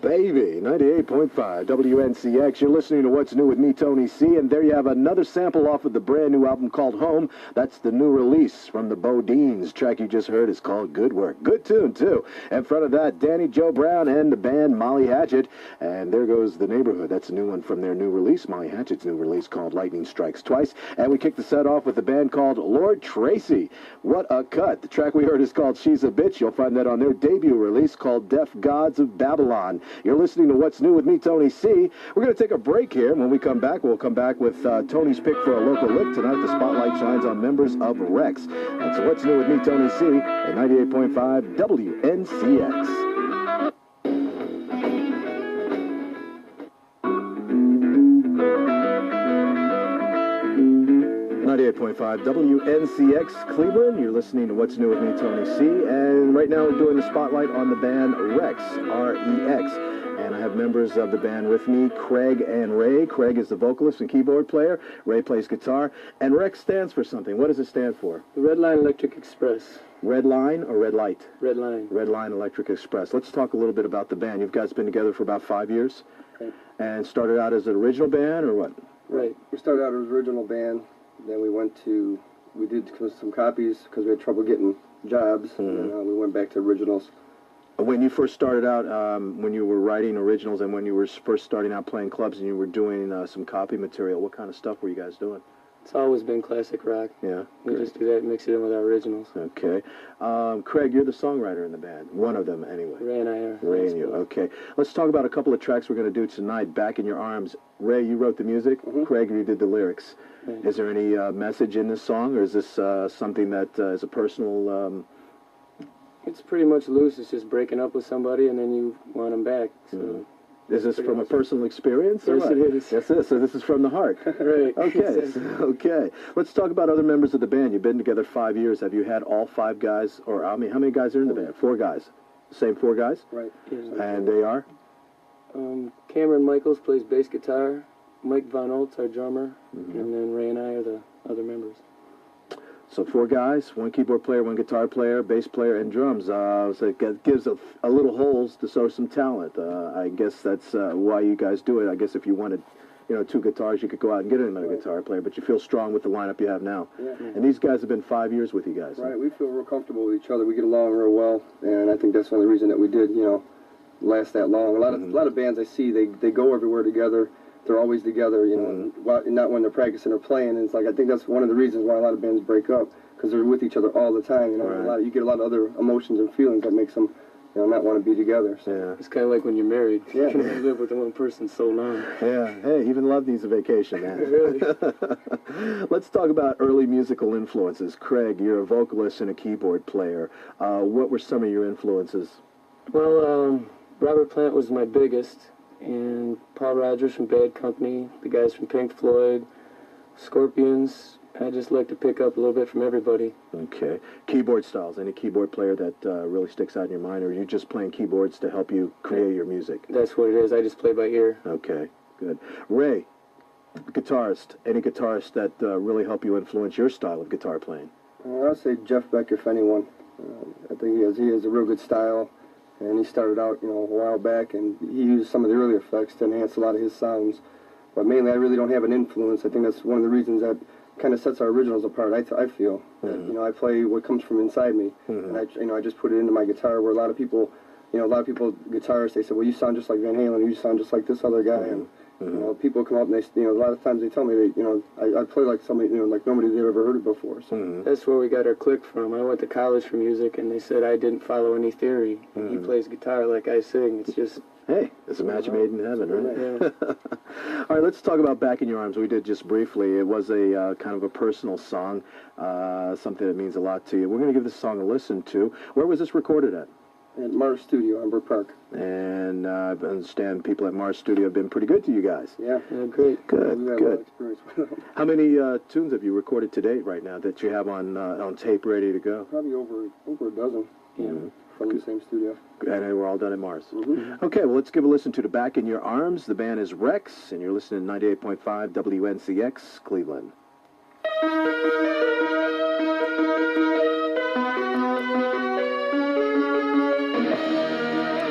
baby. 98.5 WNCX. You're listening to What's New with me, Tony C. And there you have another sample off of the brand new album called Home. That's the new release from the Bodines. Track you just heard is called Good Work. Good tune, too. In front of that, Danny Joe Brown and the band Molly Hatchet. And there goes The Neighborhood. That's a new one from their new release, Molly Hatchet's new release called Lightning Strikes Twice. And we kicked the set off with the band called Lord Tracy. What a cut. The track we heard is called She's a Bitch. You'll find that on their debut release called Deaf Gods of Babylon. You're listening to What's New with me, Tony C. We're going to take a break here. When we come back, we'll come back with Tony's pick for a local lick. Tonight, the spotlight shines on members of Rex. That's What's New with me, Tony C. at 98.5 WNCX. 98.5 WNCX Cleveland. You're listening to What's New with me, Tony C. And right now we're doing the spotlight on the band Rex, R-E-X. And I have members of the band with me, Craig and Ray. Craig is the vocalist and keyboard player. Ray plays guitar. And Rex stands for something. What does it stand for? The Red Line Electric Express. Red Line or Red Light? Red Line. Red Line Electric Express. Let's talk a little bit about the band. You guys been together for about 5 years? Okay. And started out as an original band or what? Right. We started out as an original band. Then we did some copies because we had trouble getting jobs, and we went back to originals. When you first started out, when you were writing originals and when you were first starting out playing clubs and you were doing some copy material, what kind of stuff were you guys doing? It's always been classic rock. Yeah. We just do that and mix it in with our originals. Okay. Craig, you're the songwriter in the band. One of them, anyway. Ray and I are. Ray and you. Okay. Let's talk about a couple of tracks we're going to do tonight. Back in Your Arms. Ray, you wrote the music. Craig, you did the lyrics. Right. Is there any message in this song, or is this something that is a personal... It's pretty much loose. It's just breaking up with somebody and then you want them back. So Is this from a personal experience? Yes, or what? it is. Yes, it is. So this is from the heart. Right. Okay. Okay. Let's talk about other members of the band. You've been together 5 years. Have you had all 5 guys, or I mean, how many guys are in the band? 4 guys. Same 4 guys? Right. Yeah. And they are? Cameron Michaels plays bass guitar. Mike Von Oltz, our drummer. And then Ray and I are the other members. So 4 guys, 1 keyboard player, 1 guitar player, bass player, and drums. So it gives a little holes to show some talent. I guess that's why you guys do it. I guess if you wanted, 2 guitars, you could go out and get another guitar player, but you feel strong with the lineup you have now. Yeah. And these guys have been 5 years with you guys. Right. We feel real comfortable with each other. We get along real well, and I think that's one of the reasons that we did, last that long. A lot of bands I see, they go everywhere together. They're always together, not when they're practicing or playing. And it's like, I think that's one of the reasons why a lot of bands break up, because they're with each other all the time. Right. You get a lot of other emotions and feelings that makes them, not want to be together. So. Yeah. It's kind of like when you're married. Yeah. You can only live with one person so long. Yeah. Hey, even love needs a vacation, man. Really? Let's talk about early musical influences. Craig, you're a vocalist and a keyboard player. What were some of your influences? Well, Robert Plant was my biggest. And Paul Rodgers from Bad Company, the guys from Pink Floyd, Scorpions. I just like to pick up a little bit from everybody. Okay. Keyboard styles. Any keyboard player that really sticks out in your mind, or are you just playing keyboards to help you create your music? That's what it is. I just play by ear. Okay, good. Ray, guitarist. Any guitarist that really help you influence your style of guitar playing? I'll say Jeff Beck, if anyone. I think he has a real good style. And he started out, a while back, and he used some of the early effects to enhance a lot of his sounds. But mainly, I really don't have an influence. I think that's one of the reasons that kind of sets our originals apart. I feel that, I play what comes from inside me, and I just put it into my guitar. Where a lot of people, guitarists, they say, well, you sound just like Van Halen, or you sound just like this other guy. And people come up and they, a lot of times they tell me that, I play like somebody, like nobody they've ever heard it before. So. That's where we got our click from. I went to college for music, and they said I didn't follow any theory. He plays guitar like I sing. It's just... Hey, it's a match made in heaven, right? Yeah. All right, let's talk about Back in Your Arms. We did just briefly. It was a kind of a personal song, something that means a lot to you. We're going to give this song a listen to. Where was this recorded at? At Mars Studio on Brook Park. And I understand people at Mars Studio have been pretty good to you guys. Yeah, great. Good, we've had good. a lot of experience with them. How many tunes have you recorded to date right now that you have on tape ready to go? Probably over a dozen. Yeah. From the same studio. And they were all done at Mars. Okay, well, let's give a listen to the Back in Your Arms. The band is Rex, and you're listening to 98.5 WNCX, Cleveland.